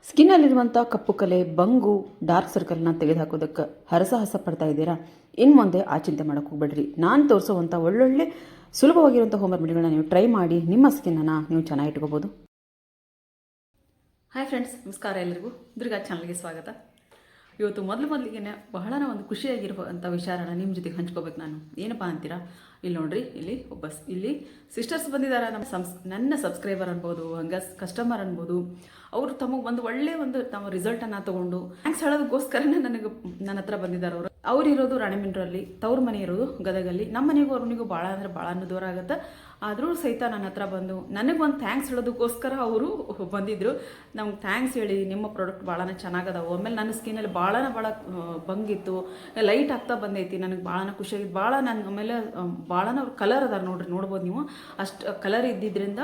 ಸ್ಕಿನ್ನಲ್ಲಿರುವಂಥ ಕಪ್ಪು ಕಲೆ, ಬಂಗು, ಡಾರ್ಕ್ ಸರ್ಕಲ್ನ ತೆಗೆದುಹಾಕೋದಕ್ಕೆ ಹರಸಾಹಸ ಪಡ್ತಾ ಇದ್ದೀರಾ? ಇನ್ನು ಮುಂದೆ ಆ ಚಿಂತೆ ಮಾಡೋಕ್ಕೆ ಹೋಗ್ಬೇಡ್ರಿ. ನಾನು ತೋರಿಸುವಂಥ ಒಳ್ಳೊಳ್ಳೆ ಸುಲಭವಾಗಿರುವಂಥ ಹೋಮ್ ರೆಮಿಡಿಗಳನ್ನ ನೀವು ಟ್ರೈ ಮಾಡಿ ನಿಮ್ಮ ಸ್ಕಿನ್ನನ್ನು ನೀವು ಚೆನ್ನಾಗಿ ಇಟ್ಕೋಬೋದು. ಹಾಯ್ ಫ್ರೆಂಡ್ಸ್, ನಮಸ್ಕಾರ ಎಲ್ಲರಿಗೂ. ದುರ್ಗಾ ಚಾನಲ್ಗೆ ಸ್ವಾಗತ. ಇವತ್ತು ಮೊದಲಿಗೆ ಬಹಳ ಒಂದು ಖುಷಿಯಾಗಿರುವಂಥ ವಿಚಾರನ ನಿಮ್ಮ ಜೊತೆಗೆ ಹಂಚ್ಕೋಬೇಕು. ನಾನು ಏನಪ್ಪ ಅಂತೀರಾ, ಇಲ್ಲಿ ನೋಡ್ರಿ, ಇಲ್ಲಿ ಸಿಸ್ಟರ್ಸ್ ಬಂದಿದ್ದಾರೆ. ನನ್ನ ಸಬ್ಸ್ಕ್ರೈಬರ್ ಅನ್ಬೋದು, ಹಂಗೆ ಕಸ್ಟಮರ್ ಅನ್ಬೋದು. ಅವರು ತಮಗೆ ಒಳ್ಳೆ ತಮ್ಮ ರಿಸಲ್ಟನ್ನು ತೊಗೊಂಡು ಥ್ಯಾಂಕ್ಸ್ ಹೇಳೋದಕ್ಕೋಸ್ಕರನೇ ನನ್ನ ಹತ್ರ ಬಂದಿದ್ದಾರೆ. ಅವ್ರು ಇರೋದು ರಾಣೆಬೆನ್ನೂರಲ್ಲಿ, ತವ್ರ ಮನೆ ಇರೋದು ಗದಗಲ್ಲಿ. ನಮ್ಮ ಮನೆಗೂ ಅವ್ರನಿಗೂ ಭಾಳ ಅಂದರೆ ಭಾಳ ದೂರ ಆಗುತ್ತೆ. ಆದರೂ ಸಹಿತ ನನ್ನ ಹತ್ರ ಬಂದು ನನಗೊಂದು ಥ್ಯಾಂಕ್ಸ್ ಹೇಳೋದಕ್ಕೋಸ್ಕರ ಅವರು ಬಂದಿದ್ದರು. ನಮ್ಗೆ ಥ್ಯಾಂಕ್ಸ್ ಹೇಳಿ, ನಿಮ್ಮ ಪ್ರಾಡಕ್ಟ್ ಭಾಳ ಚೆನ್ನಾಗದಾವು. ಆಮೇಲೆ ನನ್ನ ಸ್ಕಿನ್ನಲ್ಲಿ ಭಾಳ ಬಂಗಿತ್ತು, ಲೈಟ್ ಆಗ್ತಾ ಬಂದೈತಿ. ನನಗೆ ಭಾಳ ಖುಷಿಯಾಗಿತ್ತು. ಭಾಳ ನಾನು ಆಮೇಲೆ ಭಾಳ ಕಲರ್ ಅದಾರ ನೋಡ್ರಿ, ನೋಡ್ಬೋದು ನೀವು. ಅಷ್ಟು ಕಲರ್ ಇದ್ದಿದ್ದರಿಂದ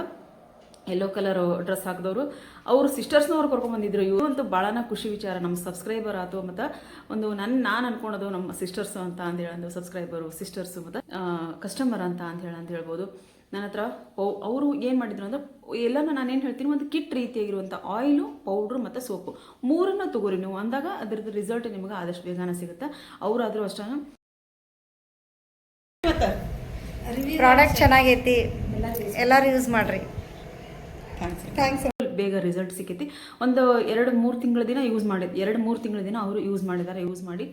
ಯೆಲ್ಲೋ ಕಲರ್ ಡ್ರೆಸ್ ಹಾಕಿದವರು ಅವರು ಸಿಸ್ಟರ್ಸ್ನವ್ರು ಕರ್ಕೊಂಡ್ಬಂದಿದ್ರು. ಇವರು ಅಂತೂ ಭಾಳ ಖುಷಿ ವಿಚಾರ. ನಮ್ಮ ಸಬ್ಸ್ಕ್ರೈಬರ್ ಆಯ್ತು, ಮತ್ತು ನಾನು ಅನ್ಕೊಳೋದು ನಮ್ಮ ಸಿಸ್ಟರ್ಸ್ ಅಂತ ಹೇಳಂದು, ಸಬ್ಸ್ಕ್ರೈಬರು ಸಿಸ್ಟರ್ಸು ಮತ್ತು ಕಸ್ಟಮರ್ ಅಂತ ಹೇಳ್ಬೋದು. ನನ್ನ ಹತ್ರ ಅವರು ಏನು ಮಾಡಿದ್ರು ಅಂದ್ರೆ, ಎಲ್ಲನೂ ನಾನೇನು ಹೇಳ್ತೀನಿ, ಒಂದು ಕಿಟ್ ರೀತಿಯಾಗಿರುವಂಥ ಆಯಿಲು, ಪೌಡ್ರು ಮತ್ತು ಸೋಪು ಮೂರನ್ನು ತಗೋರಿ ನೀವು. ಅಂದಾಗ ಅದ್ರದ್ದು ರಿಸಲ್ಟ್ ನಿಮಗೆ ಆದಷ್ಟು ಬೇಗನೆ ಸಿಗುತ್ತೆ. ಅವರಾದರೂ ಅಷ್ಟೇ ಪ್ರಾಡಕ್ಟ್ ಚೆನ್ನಾಗೈತಿ, ಎಲ್ಲರೂ ಯೂಸ್ ಮಾಡ್ರಿ. ಥ್ಯಾಂಕ್ಸ್. ಬೇಗ ರಿಸಲ್ಟ್ ಸಿಕ್ಕೈತಿ. ಒಂದು 2-3 ತಿಂಗಳ ದಿನ ಯೂಸ್ ಮಾಡಿದ್ದು, 2-3 ತಿಂಗಳ ದಿನ ಅವರು ಯೂಸ್ ಮಾಡಿದ್ದಾರೆ. ಯೂಸ್ ಮಾಡಿ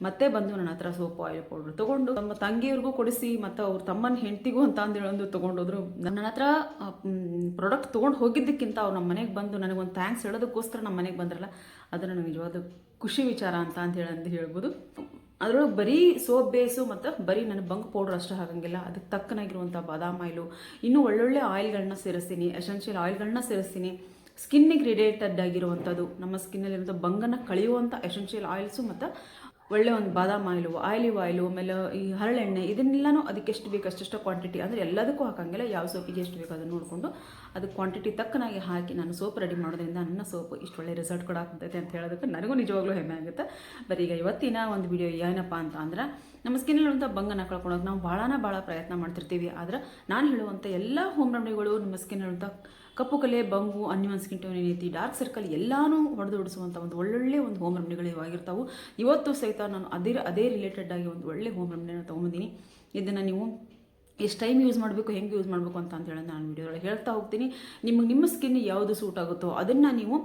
ಮತ್ತೆ ಬಂದು ನನ್ನ ಹತ್ರ ಸೋಪು, ಆಯಿಲ್, ಪೌಡ್ರು ತೊಗೊಂಡು ನಮ್ಮ ತಂಗಿಯವ್ರಿಗೂ ಕೊಡಿಸಿ, ಮತ್ತು ಅವ್ರ ತಮ್ಮನ ಹೆಂಡತಿಗೂ ಅಂತ ಹೇಳೊಂದು ತೊಗೊಂಡೋದ್ರು. ನನ್ನ ಹತ್ರ ಪ್ರಾಡಕ್ಟ್ ತೊಗೊಂಡು ಹೋಗಿದ್ದಕ್ಕಿಂತ ಅವ್ರು ನಮ್ಮ ಮನೆಗೆ ಬಂದು ನನಗೊಂದು ಥ್ಯಾಂಕ್ಸ್ ಹೇಳೋದಕ್ಕೋಸ್ಕರ ನಮ್ಮ ಮನೆಗೆ ಬಂದ್ರಲ್ಲ, ಅದು ನನಗೆ ನಿಜವಾದ ಖುಷಿ ವಿಚಾರ ಅಂತ ಹೇಳ್ಬೋದು. ಅದರೊಳಗೆ ಬರೀ ಸೋಪ್ ಬೇಸು ಮತ್ತು ಬರೀ ನನ್ನ ಬಂಕ್ ಪೌಡ್ರ್ ಅಷ್ಟೇ ಹಾಕಂಗಿಲ್ಲ. ಅದಕ್ಕೆ ತಕ್ಕನಾಗಿರುವಂಥ ಬಾದಾಮ್ ಆಯಿಲು, ಇನ್ನೂ ಒಳ್ಳೊಳ್ಳೆ ಆಯಿಲ್ಗಳನ್ನ ಸೇರಿಸ್ತೀನಿ, ಎಸೆನ್ಷಿಯಲ್ ಆಯಿಲ್ಗಳನ್ನ ಸೇರಿಸ್ತೀನಿ. ಸ್ಕಿನ್ನಿಗೆ ರಿಲೇಟೆಡ್ ಆಗಿರುವಂಥದ್ದು, ನಮ್ಮ ಸ್ಕಿನ್ನಲ್ಲಿರುವಂಥ ಬಂಗನ್ನು ಕಳೆಯುವಂಥ ಎಸೆನ್ಷಿಯಲ್ ಆಯಿಲ್ಸು ಮತ್ತು ಒಳ್ಳೆ ಒಂದು ಬಾದಾಮ್ ಆಯಿಲು, ಆಲಿವ್ ಆಯಿಲು, ಆಮೇಲೆ ಈ ಹರಳೆಣ್ಣೆ, ಇದನ್ನೆಲ್ಲನೂ ಅದಕ್ಕೆ ಎಷ್ಟು ಬೇಕು ಅಷ್ಟು ಕ್ವಾಂಟಿಟಿ, ಅಂದರೆ ಎಲ್ಲದಕ್ಕೂ ಹಾಕಂಗಿಲ್ಲ. ಯಾವ ಸೋಪಿಗೆ ಎಷ್ಟು ಬೇಕು ಅದನ್ನು ನೋಡಿಕೊಂಡು ಅದಕ್ಕೆ ಕ್ವಾಂಟಿಟಿ ತಕ್ಕನಾಗಿ ಹಾಕಿ ನಾನು ಸೋಪ್ ರೆಡಿ ಮಾಡೋದ್ರಿಂದ ನನ್ನ ಸೋಪ್ ಇಷ್ಟು ಒಳ್ಳೆ ರಿಸಲ್ಟ್ ಕೂಡ ಆಗ್ತೈತೆ ಅಂತ ಹೇಳೋದಕ್ಕೆ ನನಗೂ ನಿಜವಾಗ್ಲೂ ಹೆಮ್ಮೆ ಆಗುತ್ತೆ. ಬರೀ ಈಗ ಇವತ್ತಿನ ಒಂದು ವಿಡಿಯೋ ಏನಪ್ಪ ಅಂದ್ರೆ, ನಮ್ಮ ಸ್ಕಿನ್ನಲ್ಲಿರುವಂಥ ಬಂಗನ್ನು ಕಳ್ಕೊಳ್ಳೋಕೆ ನಾವು ಭಾಳ ಪ್ರಯತ್ನ ಮಾಡ್ತಿರ್ತೀವಿ. ಆದರೆ ನಾನು ಹೇಳುವಂಥ ಎಲ್ಲ ಹೋಮ್ ರೆಮಿಡಿಗಳು ನಿಮ್ಮ ಸ್ಕಿನ್ನಲ್ಲಿರುವಂಥ ಕಪ್ಪು ಕಲೆ, ಬಂಗು, ಅನ್ಇವನ್ ಸ್ಕಿನ್ ಟೋನ್ ಏನೈತಿ, ಡಾರ್ಕ್ ಸರ್ಕಲ್ ಎಲ್ಲನೂ ಹೊಡೆದುಡಿಸುವಂಥ ಒಂದು ಒಳ್ಳೊಳ್ಳೆ ಒಂದು ಹೋಮ್ ರೆಮಿಡಿಗಳು ಇವಾಗಿರ್ತಾವೆ. ಇವತ್ತು ಸಹಿತ ನಾನು ಅದೇ ರಿಲೇಟೆಡ್ ಆಗಿ ಒಂದು ಒಳ್ಳೆ ಹೋಮ್ ರೆಮಿಡಿನ ತೊಗೊಂಬಂದಿನಿ. ಇದನ್ನು ನೀವು ಎಷ್ಟು ಟೈಮ್ ಯೂಸ್ ಮಾಡಬೇಕು, ಹೆಂಗೆ ಯೂಸ್ ಮಾಡಬೇಕು ಅಂತ ಹೇಳಿ ನಾನು ವಿಡಿಯೋದೊಳಗೆ ಹೇಳ್ತಾ ಹೋಗ್ತೀನಿ. ನಿಮ್ಮ ಸ್ಕಿನ್ ಯಾವುದು ಸೂಟ್ ಆಗುತ್ತೋ ಅದನ್ನು ನೀವು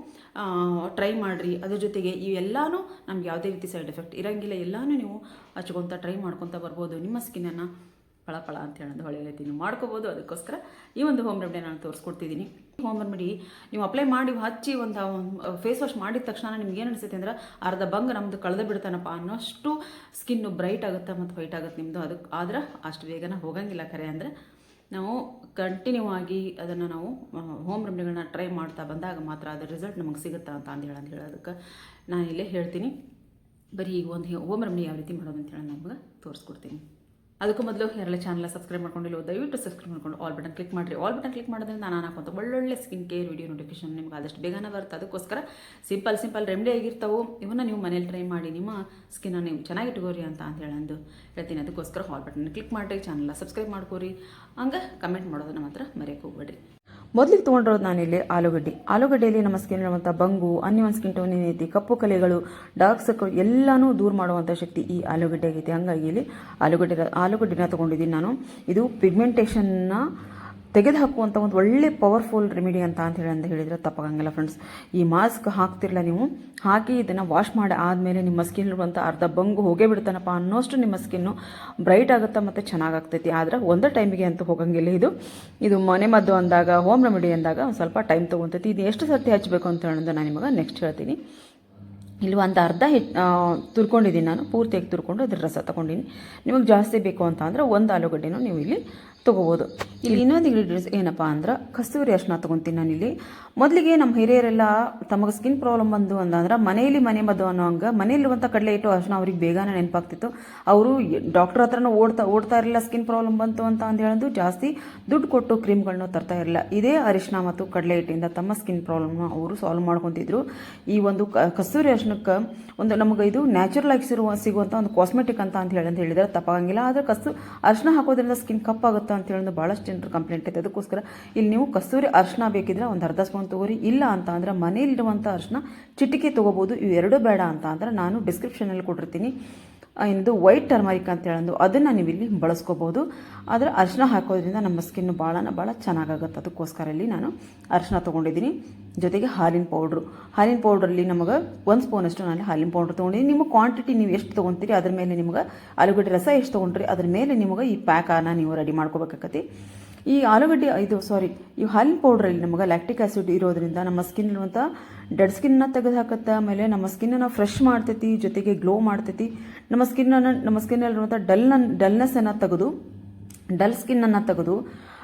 ಟ್ರೈ ಮಾಡಿರಿ. ಅದ್ರ ಜೊತೆಗೆ ಇವೆಲ್ಲನೂ ನಮ್ಗೆ ಯಾವುದೇ ರೀತಿ ಸೈಡ್ ಎಫೆಕ್ಟ್ ಇರೋಂಗಿಲ್ಲ. ಎಲ್ಲನೂ ನೀವು ಹಚ್ಕೊತ ಟ್ರೈ ಮಾಡ್ಕೊತ ಬರ್ಬೋದು. ನಿಮ್ಮ ಸ್ಕಿನ್ನನ್ನು ಫಳ ಅಂತ ಹೇಳೋದು ಹೊಳೆಯೈತಿ ನೀವು ಮಾಡ್ಕೋಬೋದು. ಅದಕ್ಕೋಸ್ಕರ ಈ ಒಂದು ಹೋಮ್ ರೆಮಿಡಿ ನಾನು ತೋರಿಸ್ಕೊಡ್ತಿದ್ದೀನಿ. ಹೋಮ್ ರೆಮಿಡಿ ನೀವು ಅಪ್ಲೈ ಮಾಡಿ ಹಚ್ಚಿ ಒಂದು ಫೇಸ್ ವಾಶ್ ಮಾಡಿದ ತಕ್ಷಣ ನಿಮ್ಗೆ ಏನು ಅನಿಸುತ್ತೆ ಅಂದ್ರೆ, ಅರ್ಧ ಬಂಗ ನಮ್ಮದು ಕಳೆದ ಬಿಡ್ತಾನಪ್ಪ ಅನ್ನೋಷ್ಟು ಸ್ಕಿನ್ನು ಬ್ರೈಟ್ ಆಗುತ್ತೆ ಮತ್ತು ವೈಟ್ ಆಗುತ್ತೆ ನಿಮ್ಮದು. ಅದಕ್ಕೆ ಆದ್ರೆ ಅಷ್ಟು ಬೇಗನೆ ಹೋಗಂಗಿಲ್ಲ. ಖರೆ ಅಂದರೆ ನಾವು ಕಂಟಿನ್ಯೂ ಆಗಿ ಅದನ್ನು ನಾವು ಹೋಮ್ ರೆಮಿಡಿಗಳನ್ನ ಟ್ರೈ ಮಾಡ್ತಾ ಬಂದಾಗ ಮಾತ್ರ ಅದರ ರಿಸಲ್ಟ್ ನಮಗೆ ಸಿಗುತ್ತಾ ಅಂತ ಹೇಳೋದಕ್ಕೆ ನಾನು ಇಲ್ಲೇ ಹೇಳ್ತೀನಿ. ಬರೀ ಈಗ ಒಂದು ಹೋಮ್ ರೆಮಿಡಿ ಯಾವ ರೀತಿ ಮಾಡೋದು ಅಂತ ಹೇಳಿ ನಮ್ಗೆ ತೋರಿಸ್ಕೊಡ್ತೀನಿ. ಅದಕ್ಕೂ ಮೊದಲು ಯಾರೆಲ್ಲ ಚಾನಲ್ ಸಬ್ಸ್ಕ್ರೈಬ್ ಮಾಡ್ಕೊಂಡಿಲ್ಲ, ದಯವಿಟ್ಟು ಸಬ್ಸ್ಕ್ರೈಬ್ ಮಾಡ್ಕೊಂಡು ಆಲ್ ಬಟನ್ ಕ್ಲಿಕ್ ಮಾಡಿರಿ. ಆಲ್ ಬಟನ್ ಕ್ಲಿಕ್ ಮಾಡೋದ್ರಿಂದ ನಾನು ಹಾಕುವಂಥ ಒಳ್ಳೊಳ್ಳೆ ಸ್ಕಿನ್ ಕೇರ್ ವಿಡಿಯೋ ನೋಟಿಫಿಕೇಶನ್ ನಿಮ್ಗೆ ಆದಷ್ಟು ಬೇಗನೆ ಬರುತ್ತೆ. ಅದಕ್ಕೋಸ್ಕರ ಸಿಂಪಲ್ ರೆಮಿಡಿ ಆಗಿರ್ತಾವೆ. ಇವನ್ನ ನೀವು ಮನೇಲಿ ಟ್ರೈ ಮಾಡಿ ನಿಮ್ಮ ಸ್ಕಿನ್ನ ನೀವು ಚೆನ್ನಾಗಿಟ್ಕೋರಿ ಅಂತ ಹೇಳ್ತೀನಿ. ಅದಕ್ಕೋಸ್ಕರ ಆಲ್ ಬಟನ್ ಕ್ಲಿಕ್ ಮಾಡಿರಿ, ಚಾನಲ್ ಸಬ್ಸ್ಕ್ರೈಬ್ ಮಾಡ್ಕೋರಿ. ಹಂಗೆ ಕಮೆಂಟ್ ಮಾಡೋದನ್ನ ಮಾತ್ರ ಮರೆಯೋಕೆ ಹೋಗ್ಬೇಡ್ರಿ. ಮೊದಲಿಗೆ ತೊಗೊಂಡಿರೋದು ನಾನಿಲ್ಲಿ ಆಲೂಗಡ್ಡೆಯಲ್ಲಿ ನಮ್ಮ ಸ್ಕಿನ್ ಇರುವಂಥ ಬಂಗು, ಅನ್ಇವನ್ ಸ್ಕಿನ್ ಟೋನ್ ಏನೈತಿ, ಕಪ್ಪು ಕಲೆಗಳು, ಡಾರ್ಕ್ ಸರ್ಕಲ್ ಎಲ್ಲನೂ ದೂರ ಮಾಡುವಂಥ ಶಕ್ತಿ ಈ ಆಲೂಗಡ್ಡೆ ಆಗೈತಿ. ಹಂಗಾಗಿ ಇಲ್ಲಿ ಆಲೂಗಡ್ಡೆನ ತೊಗೊಂಡಿದ್ದೀನಿ ನಾನು. ಇದು ಪಿಗ್ಮೆಂಟೇಷನ್ನ ತೆಗೆದುಹಾಕುವಂಥ ಒಂದು ಒಳ್ಳೆ ಪವರ್ಫುಲ್ ರೆಮಿಡಿ ಅಂತ ಹೇಳಿದರೆ ತಪ್ಪಾಗಂಗಿಲ್ಲ ಫ್ರೆಂಡ್ಸ್. ಈ ಮಾಸ್ಕ್ ಹಾಕ್ತಿರಲ್ಲ ನೀವು, ಹಾಕಿ ಇದನ್ನು ವಾಶ್ ಮಾಡಿ ಆದಮೇಲೆ ನಿಮ್ಮ ಸ್ಕಿನ್ ಇರುವಂಥ ಅರ್ಧ ಬಂಗು ಹೋಗೇ ಬಿಡ್ತಾನಪ್ಪ ಅನ್ನೋಷ್ಟು ನಿಮ್ಮ ಸ್ಕಿನ್ನು ಬ್ರೈಟ್ ಆಗುತ್ತೆ ಮತ್ತು ಚೆನ್ನಾಗಾಗ್ತೈತಿ. ಆದರೆ ಒಂದೇ ಟೈಮಿಗೆ ಅಂತೂ ಹೋಗಂಗಿಲ್ಲ. ಇದು ಮನೆ ಮದ್ದು ಅಂದಾಗ, ಹೋಮ್ ರೆಮಿಡಿ ಅಂದಾಗ ಒಂದು ಸ್ವಲ್ಪ ಟೈಮ್ ತೊಗೊತೈತಿ. ಇದು ಎಷ್ಟು ಸರ್ತಿ ಹಚ್ಚಬೇಕು ಅಂತ ಹೇಳೋದು ನಾನು ನಿಮಗೆ ನೆಕ್ಸ್ಟ್ ಹೇಳ್ತೀನಿ. ಇಲ್ಲಿ ಒಂದು ಅರ್ಧ ತುರ್ಕೊಂಡಿದ್ದೀನಿ ನಾನು, ಪೂರ್ತಿಯಾಗಿ ತುರ್ಕೊಂಡು ಅದ್ರ ರಸ ತೊಗೊಂಡಿನಿ. ನಿಮಗೆ ಜಾಸ್ತಿ ಬೇಕು ಅಂತ ಅಂದರೆ ಒಂದು ಆಲೂಗಡ್ಡೆನೂ ನೀವು ಇಲ್ಲಿ ತೊಗೋಬೋದು. ಇಲ್ಲಿ ಇನ್ನೊಂದು ಇಂಗ್ರೀಡಿಯೆಂಟ್ಸ್ ಏನಪ್ಪ ಅಂದ್ರೆ, ಕಸ್ತೂರಿ ಅರಿಶಿನ ತೊಗೊತೀನಿ ನಾನಿಲ್ಲಿ. ಮೊದಲಿಗೆ ನಮ್ಮ ಹಿರಿಯರೆಲ್ಲ ತಮಗೆ ಸ್ಕಿನ್ ಪ್ರಾಬ್ಲಮ್ ಬಂದು ಅಂದ್ರೆ ಮನೆಯಲ್ಲಿ ಮನೆ ಮದ್ದು ಅನ್ನೋ ಹಂಗೆ ಮನೆಯಲ್ಲಿರುವಂಥ ಕಡಲೆ ಹಿಟ್ಟು ಅರಿಶಿನ ಅವ್ರಿಗೆ ಬೇಗನೆ ನೆನಪಾಗ್ತಿತ್ತು. ಅವರು ಡಾಕ್ಟರ್ ಹತ್ರನೂ ಓಡ್ತಾ ಇರಲಿಲ್ಲ. ಸ್ಕಿನ್ ಪ್ರಾಬ್ಲಮ್ ಬಂತು ಅಂತ ಹೇಳೋದು ಜಾಸ್ತಿ ದುಡ್ಡು ಕೊಟ್ಟು ಕ್ರೀಮ್ಗಳನ್ನೂ ತರ್ತಾ ಇರಲಿಲ್ಲ. ಇದೇ ಅರಿಶಿನ ಮತ್ತು ಕಡಲೆ ಹಿಟ್ಟಿಂದ ತಮ್ಮ ಸ್ಕಿನ್ ಪ್ರಾಬ್ಲಮ್ನ ಅವರು ಸಾಲ್ವ್ ಮಾಡ್ಕೊತಿದ್ರು. ಈ ಒಂದು ಕಸ್ತೂರಿ ಅರಿಶಿನಕ್ಕೆ ಒಂದು ನಮಗೆ ಇದು ನ್ಯಾಚುರಲ್ ಆಗಿ ಸಿಗುವಂಥ ಒಂದು ಕಾಸ್ಮೆಟಿಕ್ ಅಂತ ಹೇಳಿದ್ರೆ ತಪ್ಪಾಗಂಗಿಲ್ಲ. ಆದರೆ ಅರಿಶಿನ ಹಾಕೋದ್ರಿಂದ ಸ್ಕಿನ್ ಕಪ್ಪಾಗುತ್ತೆ ಅಂತ ಹೇಳಿದ್ರೆ ಭಾಳಷ್ಟು ಜನರು ಕಂಪ್ಲೇಂಟ್ ಐತೆ. ಅದಕ್ಕೋಸ್ಕರ ಇಲ್ಲಿ ನೀವು ಕಸ್ತೂರಿ ಅರಿಶಿನ ಬೇಕಿದ್ರೆ ಒಂದು ಅರ್ಧ ಸ್ಪೂನ್ ತೊಗೋರಿ. ಇಲ್ಲ ಅಂತ ಅಂದರೆ ಮನೇಲಿರುವಂಥ ಅರಿಶಿನ ಚಿಟಿಕೆ ತೊಗೋಬೋದು. ಇವೆರಡೂ ಬೇಡ ಅಂತ ಅಂದರೆ ನಾನು ಡಿಸ್ಕ್ರಿಪ್ಷನಲ್ಲಿ ಕೊಟ್ಟಿರ್ತೀನಿ ಇದು ವೈಟ್ ಟರ್ಮರಿಕ್ ಅಂತ ಹೇಳೋದು, ಅದನ್ನು ನೀವು ಇಲ್ಲಿ ಬಳಸ್ಕೋಬೋದು. ಆದರೆ ಅರಿಶಿನ ಹಾಕೋದ್ರಿಂದ ನಮ್ಮ ಸ್ಕಿನ್ನು ಭಾಳ ಚೆನ್ನಾಗಾಗುತ್ತೆ. ಅದಕ್ಕೋಸ್ಕರ ಇಲ್ಲಿ ನಾನು ಅರಿಶಿನ ತೊಗೊಂಡಿದ್ದೀನಿ. ಜೊತೆಗೆ ಹಾಲಿನ ಪೌಡ್ರಲ್ಲಿ ನಮಗೆ 1 ಸ್ಪೂನಷ್ಟು ನಾನು ಹಾಲಿನ ಪೌಡ್ರ್ ತೊಗೊಂಡಿದ್ದೀನಿ. ನಿಮ್ಮ ಕ್ವಾಂಟಿಟಿ ನೀವು ಎಷ್ಟು ತೊಗೊತೀರಿ ಅದ್ರ ಮೇಲೆ ನಿಮ್ಗೆ ಆಲೂಗಡ್ಡೆ ರಸ ಎಷ್ಟು ತೊಗೊಂಡ್ರಿ ಅದ್ರ ಮೇಲೆ ನಿಮಗೆ ಈ ಪ್ಯಾಕನ್ನು ನೀವು ರೆಡಿ ಮಾಡ್ಕೋಬೇಕಾಗತ್ತೆ. ಈ ಆಲೂಗಡ್ಡೆ ಈ ಹಾಲಿನ ಪೌಡ್ರಲ್ಲಿ ನಮಗೆ ಲ್ಯಾಕ್ಟಿಕ್ ಆ್ಯಸಿಡ್ ಇರೋದ್ರಿಂದ ನಮ್ಮ ಸ್ಕಿನ್ ಇರುವಂಥ ಡೆಡ್ ಸ್ಕಿನ್ನ ತೆಗೆದು ಹಾಕತ್ತೆ. ಆಮೇಲೆ ನಮ್ಮ ಸ್ಕಿನ್ನನ್ನು ಫ್ರೆಶ್ ಮಾಡ್ತೈತಿ, ಜೊತೆಗೆ ಗ್ಲೋ ಮಾಡ್ತೈತಿ. ನಮ್ಮ ಸ್ಕಿನ್ನಲ್ಲಿರುವಂಥ ಡಲ್ನೆಸ್ಸನ್ನು ತೆಗೆದು ಡಲ್ ಸ್ಕಿನ್ನನ್ನು ತೆಗೆದು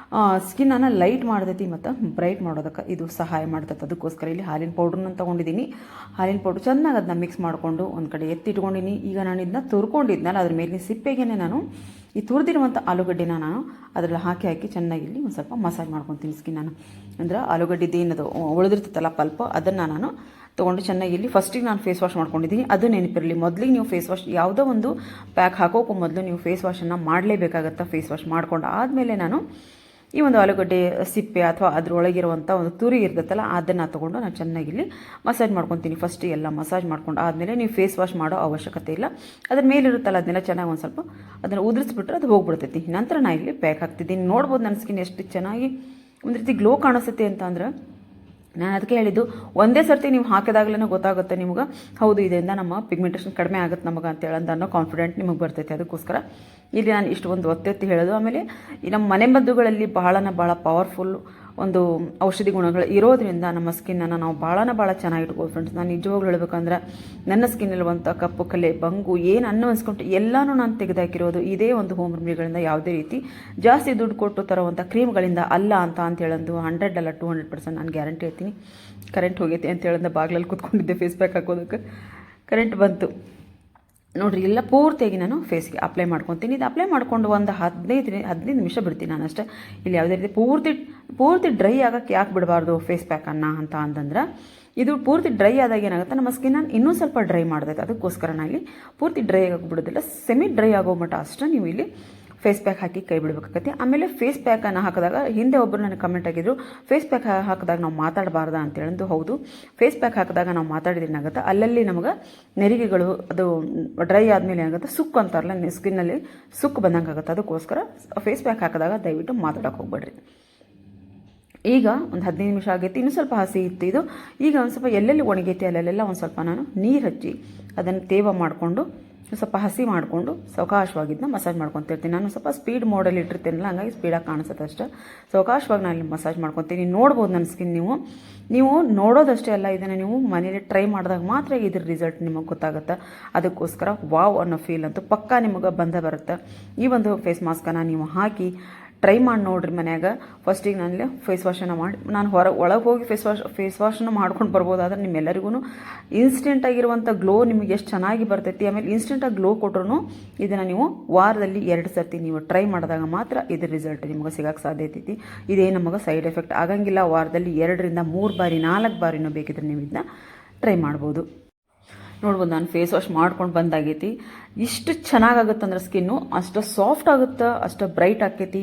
ಸ್ಕಿನ್ನನ್ನು ಲೈಟ್ ಮಾಡ್ತೈತಿ ಮತ್ತು ಬ್ರೈಟ್ ಮಾಡೋದಕ್ಕೆ ಇದು ಸಹಾಯ ಮಾಡ್ತೈತೆ. ಅದಕ್ಕೋಸ್ಕರ ಇಲ್ಲಿ ಹಾಲಿನ ಪೌಡ್ರನ್ನ ತೊಗೊಂಡಿದ್ದೀನಿ. ಹಾಲಿನ ಪೌಡ್ರ್ ಚೆನ್ನಾಗಿ ಅದನ್ನ ಮಿಕ್ಸ್ ಮಾಡಿಕೊಂಡು ಒಂದು ಕಡೆ ಎತ್ತಿಟ್ಕೊಂಡಿನಿ. ಈಗ ನಾನು ಇದನ್ನ ತುರ್ಕೊಂಡಿದ್ನಲ್ಲ ಅದ್ರ ಮೇಲಿನ ಸಿಪ್ಪೆಗೆ ನಾನು ಈ ತುರಿದಿರುವಂಥ ಆಲೂಗಡ್ಡೆನ ನಾನು ಅದರಲ್ಲಿ ಹಾಕಿ ಚೆನ್ನಾಗಿ ಇಲ್ಲಿ ಒಂದು ಸ್ವಲ್ಪ ಮಸಾಜ್ ಮಾಡ್ಕೊತೀನಿ ಸ್ಕಿನ್ನನ್ನು. ಅಂದ್ರೆ ಆಲೂಗಡ್ಡೆದು ಏನದು ಉಳಿದಿರ್ತೈತಲ್ಲ ಪಲ್ಪ್ ಅದನ್ನು ನಾನು ತೊಗೊಂಡು ಚೆನ್ನಾಗಿ ಇಲ್ಲಿ ಫಸ್ಟಿಗೆ ನಾನು ಫೇಸ್ ವಾಶ್ ಮಾಡ್ಕೊಂಡಿದ್ದೀನಿ. ಅದು ನೆನಪಿರಲಿ, ಮೊದಲಿಗೆ ನೀವು ಫೇಸ್ ವಾಶ್ ಯಾವುದೋ ಒಂದು ಪ್ಯಾಕ್ ಹಾಕೋಕ್ಕೂ ಮೊದಲು ನೀವು ಫೇಸ್ ವಾಶನ್ನು ಮಾಡಲೇಬೇಕಾಗತ್ತೆ. ಫೇಸ್ ವಾಶ್ ಮಾಡ್ಕೊಂಡು ಆದಮೇಲೆ ನಾನು ಈ ಒಂದು ಆಲೂಗಡ್ಡೆ ಸಿಪ್ಪೆ ಅಥವಾ ಅದರೊಳಗಿರುವಂಥ ಒಂದು ತುರಿ ಇರ್ತೈತಲ್ಲ ಅದನ್ನು ತೊಗೊಂಡು ನಾನು ಚೆನ್ನಾಗಿ ಇಲ್ಲಿ ಮಸಾಜ್ ಮಾಡ್ಕೊತೀನಿ. ಫಸ್ಟ್ ಎಲ್ಲ ಮಸಾಜ್ ಮಾಡ್ಕೊಂಡು ಆದಮೇಲೆ ನೀವು ಫೇಸ್ ವಾಶ್ ಮಾಡೋ ಅವಶ್ಯಕತೆ ಇಲ್ಲ. ಅದ್ರ ಮೇಲಿರುತ್ತಲ್ಲ ಅದನ್ನೆಲ್ಲ ಚೆನ್ನಾಗಿ ಒಂದು ಸ್ವಲ್ಪ ಅದನ್ನು ಉದುರಿಸ್ಬಿಟ್ರೆ ಅದು ಹೋಗ್ಬಿಡ್ತೈತಿ. ನಂತರ ನಾನು ಇಲ್ಲಿ ಪ್ಯಾಕ್ ಹಾಕ್ತಿದ್ದೀನಿ. ನೋಡ್ಬೋದು ನನ್ನ ಸ್ಕಿನ್ ಎಷ್ಟು ಚೆನ್ನಾಗಿ ಒಂದು ರೀತಿ ಗ್ಲೋ ಕಾಣಿಸುತ್ತೆ ಅಂತ ಅಂದ್ರೆ ನಾನು ಅದಕ್ಕೆ ಹೇಳಿದ್ದು ಒಂದೇ ಸರ್ತಿ ನೀವು ಹಾಕಿದಾಗಲೇ ಗೊತ್ತಾಗುತ್ತೆ ನಿಮ್ಗೆ ಹೌದು ಇದರಿಂದ ನಮ್ಮ ಪಿಗ್ಮೆಂಟೇಷನ್ ಕಡಿಮೆ ಆಗುತ್ತೆ ನಮಗೆ ಅಂತೇಳಿ ಅನ್ನೋ ಕಾನ್ಫಿಡೆಂಟ್ ನಿಮಗೆ ಬರ್ತೈತೆ. ಅದಕ್ಕೋಸ್ಕರ ಇಲ್ಲಿ ನಾನು ಇಷ್ಟು ಒಂದು ಒತ್ತೆತ್ತಿ ಹೇಳೋದು. ಆಮೇಲೆ ಈ ನಮ್ಮ ಮನೆಮದ್ದುಗಳಲ್ಲಿ ಭಾಳ ಪವರ್ಫುಲ್ ಒಂದು ಔಷಧಿ ಗುಣಗಳು ಇರೋದ್ರಿಂದ ನಮ್ಮ ಸ್ಕಿನ್ನನ್ನು ನಾವು ಭಾಳ ಚೆನ್ನಾಗಿ ಇಟ್ಬೋದು ಫ್ರೆಂಡ್ಸ್. ನಾನು ನಿಜವಾಗ್ಲೂ ಹೇಳ್ಬೇಕಂದ್ರೆ ನನ್ನ ಸ್ಕಿನ್ನಲ್ಲಿರುವಂಥ ಕಪ್ಪು ಕಲೆ ಬಂಗು ಏನು ಅನ್ಸ್ಕೊಂಡು ಎಲ್ಲನೂ ನಾನು ತೆಗೆದಾಕಿರೋದು ಇದೇ ಒಂದು ಹೋಮ್ ರೆಮಿಡಿಗಳಿಂದ, ಯಾವುದೇ ರೀತಿ ಜಾಸ್ತಿ ದುಡ್ಡು ಕೊಟ್ಟು ತರುವಂಥ ಕ್ರೀಮ್ಗಳಿಂದ ಅಲ್ಲ ಅಂತ ಹೇಳೋದು 100 ಅಲ್ಲ 200% ನಾನು ಗ್ಯಾರಂಟಿ ಹೇಳ್ತೀನಿ. ಕರೆಂಟ್ ಹೋಗೈತೆ ಅಂತ ಹೇಳಿದ್ರೆ ಬಾಗಿಲಲ್ಲಿ ಕೂತ್ಕೊಂಡಿದ್ದೆ ಫೇಸ್ ಪ್ಯಾಕ್ ಹಾಕೋದಕ್ಕೆ, ಕರೆಂಟ್ ಬಂತು ನೋಡಿರಿ. ಎಲ್ಲ ಪೂರ್ತಿಯಾಗಿ ನಾನು ಫೇಸ್ಗೆ ಅಪ್ಲೈ ಮಾಡ್ಕೊತೀನಿ. ಇದು ಅಪ್ಲೈ ಮಾಡ್ಕೊಂಡು ಒಂದು 15 ನಿಮಿಷ ಬಿಡ್ತೀನಿ ನಾನು ಅಷ್ಟೇ. ಇಲ್ಲಿ ಯಾವುದೇ ರೀತಿ ಪೂರ್ತಿ ಡ್ರೈ ಆಗೋಕ್ಕೆ ಯಾಕೆ ಬಿಡಬಾರ್ದು ಫೇಸ್ ಪ್ಯಾಕನ್ನು ಅಂತಂದ್ರೆ ಇದು ಪೂರ್ತಿ ಡ್ರೈ ಆದಾಗ ಏನಾಗುತ್ತೆ ನಮ್ಮ ಸ್ಕಿನ್ನನ್ನು ಇನ್ನೂ ಸ್ವಲ್ಪ ಡ್ರೈ ಮಾಡ್ತೈತೆ. ಅದಕ್ಕೋಸ್ಕರ ನಾನು ಇಲ್ಲಿ ಪೂರ್ತಿ ಡ್ರೈ ಆಗೋಕೆ ಬಿಡೋದಿಲ್ಲ, ಸೆಮಿ ಡ್ರೈ ಆಗೋ ಮಟ್ಟ ಅಷ್ಟೇ ನೀವು ಇಲ್ಲಿ ಫೇಸ್ ಪ್ಯಾಕ್ ಹಾಕಿ ಕೈ ಬಿಡಬೇಕಾಗತ್ತೆ. ಆಮೇಲೆ ಫೇಸ್ ಪ್ಯಾಕನ್ನು ಹಾಕಿದಾಗ ಹಿಂದೆ ಒಬ್ಬರು ನನಗೆ ಕಮೆಂಟ್ ಆಗಿದ್ರು ಫೇಸ್ ಪ್ಯಾಕ್ ಹಾಕಿದಾಗ ನಾವು ಮಾತಾಡಬಾರ್ದ ಅಂತೇಳಂದು. ಹೌದು, ಫೇಸ್ ಪ್ಯಾಕ್ ಹಾಕಿದಾಗ ನಾವು ಮಾತಾಡಿದ್ರೆ ಏನಾಗುತ್ತೆ ಅಲ್ಲಲ್ಲಿ ನಮಗೆ ನೆರಿಗೆಗಳು ಅದು ಡ್ರೈ ಆದಮೇಲೆ ಏನಾಗುತ್ತೆ ಸುಕ್ಕು ಅಂತಾರಲ್ಲ ಸ್ಕಿನ್ನಲ್ಲಿ ಸುಕ್ಕು ಬಂದಂಗೆ ಆಗುತ್ತೆ. ಅದಕ್ಕೋಸ್ಕರ ಫೇಸ್ ಪ್ಯಾಕ್ ಹಾಕಿದಾಗ ದಯವಿಟ್ಟು ಮಾತಾಡೋಕೆ ಹೋಗ್ಬೇಡ್ರಿ. ಈಗ ಒಂದು 15 ನಿಮಿಷ ಆಗೈತಿ, ಇನ್ನೂ ಸ್ವಲ್ಪ ಹಸಿ ಇತ್ತು ಇದು. ಈಗ ಒಂದು ಸ್ವಲ್ಪ ಎಲ್ಲೆಲ್ಲಿ ಒಣಗೈತಿ ಅಲ್ಲೆಲ್ಲ ಒಂದು ಸ್ವಲ್ಪ ನಾನು ನೀರು ಹಚ್ಚಿ ಅದನ್ನು ತೇವ ಮಾಡಿಕೊಂಡು ಸ್ವಲ್ಪ ಹಸಿ ಮಾಡಿಕೊಂಡು ಸಾವಕಾಶವಾಗಿದ್ದನ್ನ ಮಸಾಜ್ ಮಾಡ್ಕೊತಿರ್ತೀನಿ. ನಾನು ಸ್ವಲ್ಪ ಸ್ಪೀಡ್ ಮೋಡಲ್ಲಿ ಇಟ್ಟಿರ್ತೀನಲ್ಲ ಹಂಗಾಗಿ ಸ್ಪೀಡಾಗಿ ಕಾಣಿಸುತ್ತೆ ಅಷ್ಟೇ. ಸಾವಕಾಶವಾಗಿ ನಾನು ಮಸಾಜ್ ಮಾಡ್ಕೊತೀನಿ. ನೋಡ್ಬೋದು ನನ್ನ ಸ್ಕಿನ್ ನೀವು ನೋಡೋದಷ್ಟೇ ಅಲ್ಲ, ಇದನ್ನು ನೀವು ಮನೇಲಿ ಟ್ರೈ ಮಾಡಿದಾಗ ಮಾತ್ರ ಇದ್ರ ರಿಸಲ್ಟ್ ನಿಮಗೆ ಗೊತ್ತಾಗುತ್ತೆ. ಅದಕ್ಕೋಸ್ಕರ ವಾವ್ ಅನ್ನೋ ಫೀಲ್ ಅಂತೂ ಪಕ್ಕಾ ನಿಮಗೆ ಬಂದೇ ಬರುತ್ತೆ. ಈ ಒಂದು ಫೇಸ್ ಮಾಸ್ಕನ್ನು ನೀವು ಹಾಕಿ ಟ್ರೈ ಮಾಡಿ ನೋಡ್ರಿ ಮನ್ಯಾಗ. ಫಸ್ಟಿಗೆ ನಾನಲ್ಲಿ ಫೇಸ್ ವಾಶನ್ನು ಮಾಡಿ ನಾನು ಒಳಗೆ ಹೋಗಿ ಫೇಸ್ ವಾಶನ್ನು ಮಾಡ್ಕೊಂಡು ಬರ್ಬೋದು. ಆದರೆ ನಿಮ್ಮೆಲ್ಲರಿಗೂ ಇನ್ಸ್ಟೆಂಟ್ ಆಗಿರುವಂಥ ಗ್ಲೋ ನಿಮಗೆ ಎಷ್ಟು ಚೆನ್ನಾಗಿ ಬರ್ತೈತಿ. ಆಮೇಲೆ ಇನ್ಸ್ಟೆಂಟಾಗಿ ಗ್ಲೋ ಕೊಟ್ರು ಇದನ್ನು ನೀವು ವಾರದಲ್ಲಿ 2 ಸರ್ತಿ ನೀವು ಟ್ರೈ ಮಾಡಿದಾಗ ಮಾತ್ರ ಇದ್ರ ರಿಸಲ್ಟ್ ನಿಮಗೆ ಸಿಗೋಕ್ಕೆ ಸಾಧ್ಯ ಐತಿ. ಇದೇ ನಮಗೆ ಸೈಡ್ ಎಫೆಕ್ಟ್ ಆಗಂಗಿಲ್ಲ. ವಾರದಲ್ಲಿ 2 ರಿಂದ 3 ಬಾರಿ 4 ಬಾರಿನೂ ಬೇಕಿದ್ರೆ ನೀವು ಇದನ್ನ ಟ್ರೈ ಮಾಡ್ಬೋದು. ನೋಡ್ಬೋದು ನಾನು ಫೇಸ್ ವಾಶ್ ಮಾಡ್ಕೊಂಡು ಬಂದಾಗೈತಿ. ಇಷ್ಟು ಚೆನ್ನಾಗಾಗುತ್ತಂದ್ರೆ ಸ್ಕಿನ್ನು ಅಷ್ಟು ಸಾಫ್ಟ್ ಆಗುತ್ತೆ, ಅಷ್ಟು ಬ್ರೈಟ್ ಆಕೈತಿ.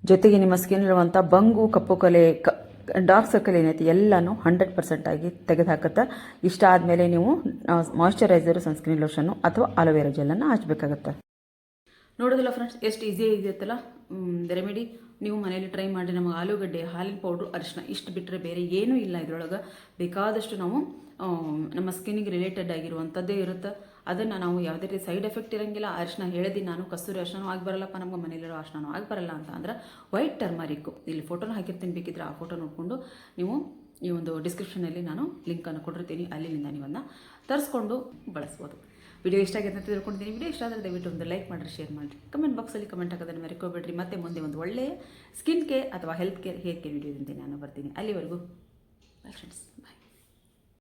ಜೊತೆಗೆ ನಿಮ್ಮ ಸ್ಕಿನ್ ಇರುವಂಥ ಬಂಗು ಕಪ್ಪು ಕಲೆ ಡಾರ್ಕ್ ಸರ್ಕಲ್ ಏನೈತಿ ಎಲ್ಲನೂ 100% ಆಗಿ ತೆಗೆದುಹಾಕುತ್ತೆ. ಇಷ್ಟ ಆದಮೇಲೆ ನೀವು ಮಾಯ್ಶ್ಚರೈಸರ್, ಸನ್ಸ್ಕ್ರೀನ್ ಲೋಷನ್ನು ಅಥವಾ ಅಲೋವೆರಾ ಜೆಲ್ಲನ್ನು ಹಚ್ಚಬೇಕಾಗತ್ತೆ. ನೋಡೋದಿಲ್ಲ ಫ್ರೆಂಡ್ಸ್ ಎಷ್ಟು ಈಸಿ ಇದೆಯತ್ತಲ್ಲ ರೆಮಿಡಿ. ನೀವು ಮನೇಲಿ ಟ್ರೈ ಮಾಡಿ. ನಮಗೆ ಆಲೂಗಡ್ಡೆ, ಹಾಲಿನ ಪೌಡ್ರು, ಅರಿಶಿನ ಇಷ್ಟು ಬಿಟ್ಟರೆ ಬೇರೆ ಏನೂ ಇಲ್ಲ ಇದರೊಳಗೆ. ಬೇಕಾದಷ್ಟು ನಾವು ನಮ್ಮ ಸ್ಕಿನ್ನಿಗೆ ರಿಲೇಟೆಡ್ ಆಗಿರುವಂಥದ್ದೇ ಇರುತ್ತೆ. ಅದನ್ನು ನಾವು ಯಾವುದೇ ರೀತಿ ಸೈಡ್ ಎಫೆಕ್ಟ್ ಇರೋಂಗಿಲ್ಲ. ಅರಿಶಿನ ಹೇಳಿದ್ದೀನಿ ನಾನು, ಕಸ್ತೂರಿ ಅರಿಶಿನೂ ಆಗಿ ಬರಲ್ಲಪ್ಪ ನಮ್ಗೆ ಮನೇಲಿರೋ ಅರಿಶಿನೂ ಆಗಿ ಬರಲ್ಲ ಅಂತ ಅಂದ್ರೆ ವೈಟ್ ಟರ್ಮರಿಕ್ಕು ಇಲ್ಲಿ ಫೋಟೋನ ಹಾಕಿರ್ತೀನಿ, ಬೇಕಿದ್ರೆ ಆ ಫೋಟೋ ನೋಡಿಕೊಂಡು ನೀವು ಈ ಒಂದು ಡಿಸ್ಕ್ರಿಪ್ಷನಲ್ಲಿ ನಾನು ಲಿಂಕನ್ನು ಕೊಟ್ಟಿರ್ತೀನಿ, ಅಲ್ಲಿಂದ ನೀವನ್ನ ತರಿಸ್ಕೊಂಡು ಬಳಸ್ಬೋದು. ವಿಡಿಯೋ ಇಷ್ಟ ಆಗಿದೆ ಅಂತ ತಿಳ್ಕೊಂಡಿದ್ದೀನಿ. ವಿಡಿಯೋ ಇಷ್ಟ ಆದರೆ ದಯವಿಟ್ಟು ಒಂದು ಲೈಕ್ ಮಾಡಿರಿ, ಶೇರ್ ಮಾಡಿರಿ, ಕಮೆಂಟ್ ಬಾಕ್ಸಲ್ಲಿ ಕಮೆಂಟ್ ಹಾಕೋದನ್ನು ಮರೆಕೋಬೇಡ್ರಿ. ಮತ್ತೆ ಮುಂದೆ ಒಂದು ಒಳ್ಳೆಯ ಸ್ಕಿನ್ ಕೇರ್ ಅಥವಾ ಹೆಲ್ತ್ ಕೇರ್ ಹೇರ್ ಕೇರ್ ವಿಡಿಯೋದಿಂದ ನಾನು ಬರ್ತೀನಿ. ಅಲ್ಲಿವರೆಗೂ ಬೈ ಫ್ರೆಂಡ್ಸ್, ಬಾಯ್.